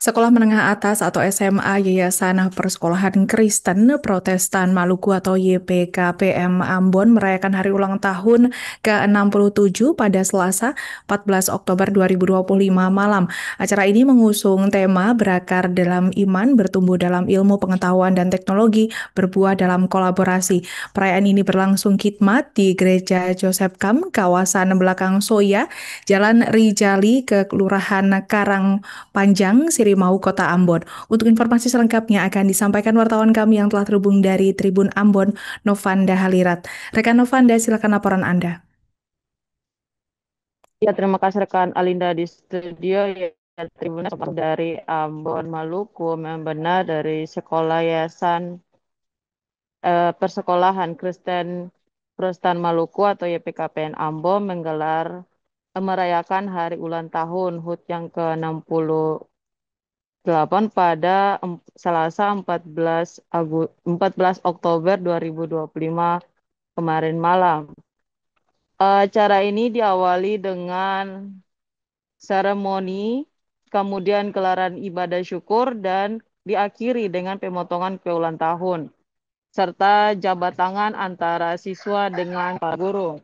Sekolah Menengah Atas atau SMA Yayasan Persekolahan Kristen Protestan Maluku atau YPKPM Ambon merayakan hari ulang tahun ke-67 pada Selasa 14 Oktober 2025 malam. Acara ini mengusung tema Berakar dalam Iman, Bertumbuh dalam Ilmu Pengetahuan dan Teknologi, Berbuah dalam Kolaborasi. Perayaan ini berlangsung khidmat di Gereja Joseph Kam, kawasan belakang Soya, Jalan Rijali ke Kelurahan Karang Panjang, Sirimau, Kota Ambon. Untuk informasi selengkapnya akan disampaikan wartawan kami yang telah terhubung dari Tribun Ambon, Novanda Halirat. Rekan Novanda, silakan laporan Anda. Ya, terima kasih rekan Alinda di studio. Ya, Tribun dari Ambon, Maluku, memang benar dari Sekolah Yayasan Persekolahan Kristen Protestan Maluku atau YPKPN Ambon merayakan hari ulang tahun HUT yang ke-68 pada Selasa 14 Oktober 2025 kemarin malam. Acara ini diawali dengan seremoni, kemudian gelaran ibadah syukur, dan diakhiri dengan pemotongan kue ulang tahun, serta jabat tangan antara siswa dengan para guru.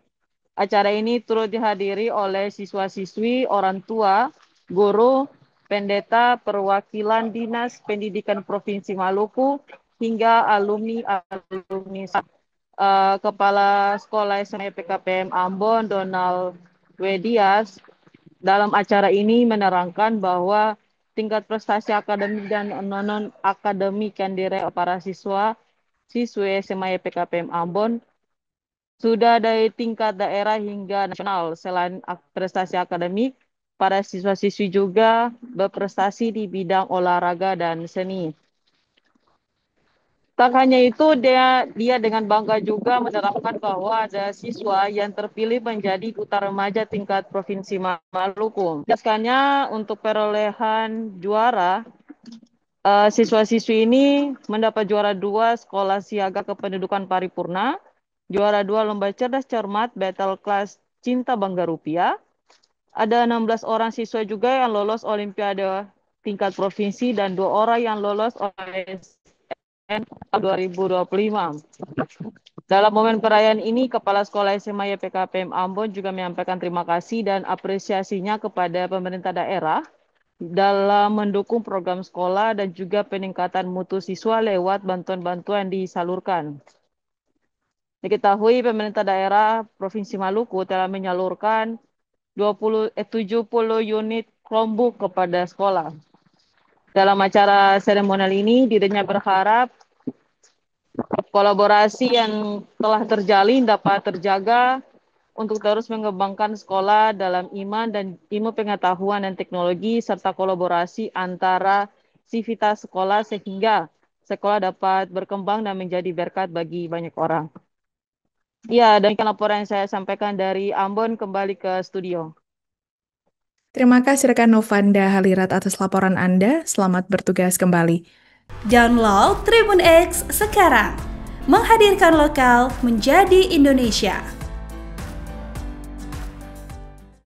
Acara ini turut dihadiri oleh siswa-siswi, orang tua, guru, pendeta, perwakilan Dinas Pendidikan Provinsi Maluku, hingga alumni Kepala Sekolah SMA PKPM Ambon, Donald Wedias, dalam acara ini menerangkan bahwa tingkat prestasi akademik dan non-akademik yang diraih para siswi SMA PKPM Ambon sudah dari tingkat daerah hingga nasional. Selain prestasi akademik, para siswa-siswi juga berprestasi di bidang olahraga dan seni. Tak hanya itu, dia dengan bangga juga menerangkan bahwa ada siswa yang terpilih menjadi duta remaja tingkat Provinsi Maluku. Jelaskannya untuk perolehan juara, siswa-siswi ini mendapat juara 2 Sekolah Siaga Kependudukan Paripurna, juara 2 Lomba Cerdas Cermat Battle Class Cinta Bangga Rupiah. Ada 16 orang siswa juga yang lolos Olimpiade tingkat provinsi dan 2 orang yang lolos OSN 2025. Dalam momen perayaan ini, Kepala Sekolah SMA YPKPM Ambon juga menyampaikan terima kasih dan apresiasinya kepada pemerintah daerah dalam mendukung program sekolah dan juga peningkatan mutu siswa lewat bantuan-bantuan disalurkan. Diketahui pemerintah daerah Provinsi Maluku telah menyalurkan 70 unit Chromebook kepada sekolah. Dalam acara seremonial ini, dirinya berharap kolaborasi yang telah terjalin dapat terjaga untuk terus mengembangkan sekolah dalam iman dan ilmu pengetahuan dan teknologi serta kolaborasi antara sivitas sekolah sehingga sekolah dapat berkembang dan menjadi berkat bagi banyak orang. Ya, dan laporan yang saya sampaikan dari Ambon kembali ke studio. Terima kasih rekan Novanda Halirat atas laporan Anda. Selamat bertugas kembali. Download Tribun X sekarang. Menghadirkan lokal menjadi Indonesia.